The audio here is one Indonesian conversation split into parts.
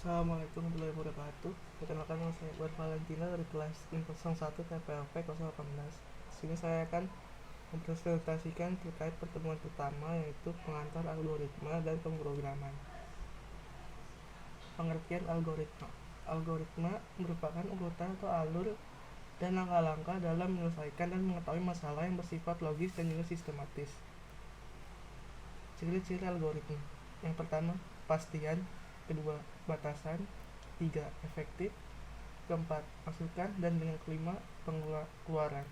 Assalamualaikum warahmatullahi wabarakatuh. Perkenalkan, nama saya Iqbal Valentina dari kelas 01 TPLP 018. Sini saya akan mempresentasikan terkait pertemuan pertama, yaitu pengantar algoritma dan pemrograman. Pengertian algoritma. Algoritma merupakan urutan atau alur dan langkah-langkah dalam menyelesaikan dan mengetahui masalah yang bersifat logis dan juga sistematis. Ciri-ciri algoritma. Yang pertama, kepastian. Kedua, batasan. Tiga, efektif. Keempat, masukan. Dan yang kelima, pengeluaran.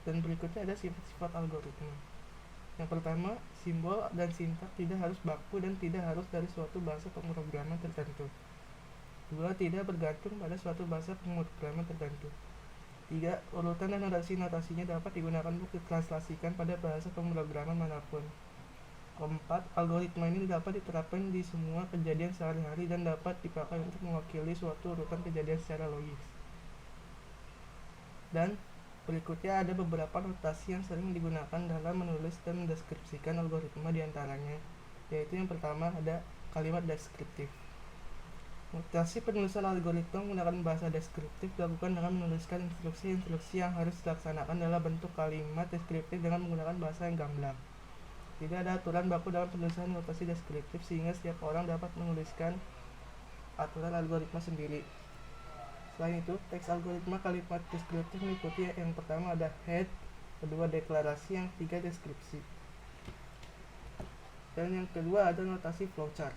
Dan berikutnya ada sifat-sifat algoritma. Yang pertama, simbol dan sintaks tidak harus baku dan tidak harus dari suatu bahasa pemrograman tertentu. Dua, tidak bergantung pada suatu bahasa pemrograman tertentu. Tiga, urutan dan notasinya dapat digunakan untuk ditranslasikan pada bahasa pemrograman manapun. Keempat, algoritma ini dapat diterapkan di semua kejadian sehari-hari dan dapat dipakai untuk mewakili suatu urutan kejadian secara logis. Dan berikutnya ada beberapa notasi yang sering digunakan dalam menulis dan mendeskripsikan algoritma, diantaranya yaitu yang pertama ada kalimat deskriptif. Notasi penulisan algoritma menggunakan bahasa deskriptif dilakukan dengan menuliskan instruksi-instruksi yang harus dilaksanakan dalam bentuk kalimat deskriptif dengan menggunakan bahasa yang gamblang. Tidak ada aturan baku dalam penulisan notasi deskriptif, sehingga setiap orang dapat menuliskan aturan algoritma sendiri. Selain itu, teks algoritma kalimat deskriptif meliputi yang pertama ada head, kedua deklarasi, yang ketiga deskripsi. Dan yang kedua ada notasi flowchart.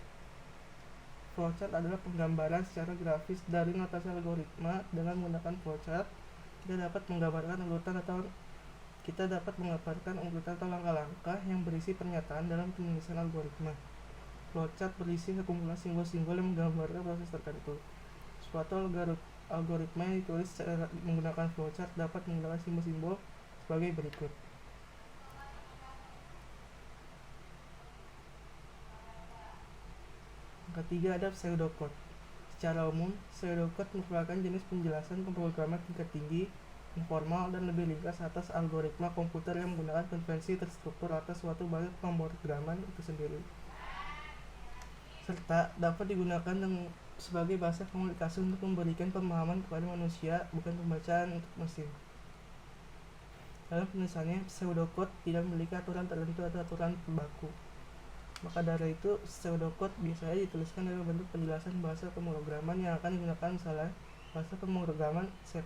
Flowchart adalah penggambaran secara grafis dari notasi algoritma. Dengan menggunakan flowchart, kita dapat menggambarkan urutan atau langkah-langkah yang berisi pernyataan dalam penulisan algoritma. Flowchart berisi akumulasi simbol-simbol yang menggambarkan proses tertentu. Suatu algoritma yang ditulis menggunakan flowchart dapat menggunakan simbol-simbol sebagai berikut. Yang ketiga ada pseudocode. Secara umum, pseudocode merupakan jenis penjelasan pemrograman tingkat tinggi, informal, dan lebih ringkas atas algoritma komputer yang menggunakan konvensi terstruktur atas suatu bahasa pemrograman itu sendiri, serta dapat digunakan sebagai bahasa komunikasi untuk memberikan pemahaman kepada manusia, bukan pembacaan untuk mesin. Dalam penulisannya, pseudocode tidak memiliki aturan tertentu atau aturan baku. Maka dari itu, pseudocode biasanya dituliskan dalam bentuk penjelasan bahasa pemrograman yang akan digunakan, misalnya bahasa pemrograman C++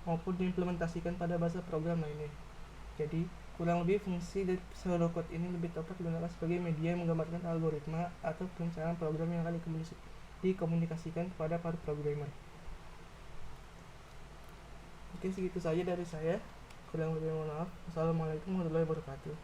maupun diimplementasikan pada bahasa program lainnya. Jadi, kurang lebih fungsi dari pseudocode ini lebih tepat digunakan sebagai media yang menggambarkan algoritma atau perencanaan program yang akan dikomunikasikan kepada para programmer. Mungkin segitu saja dari saya. Kurang lebih mohon maaf. Wassalamualaikum warahmatullahi wabarakatuh.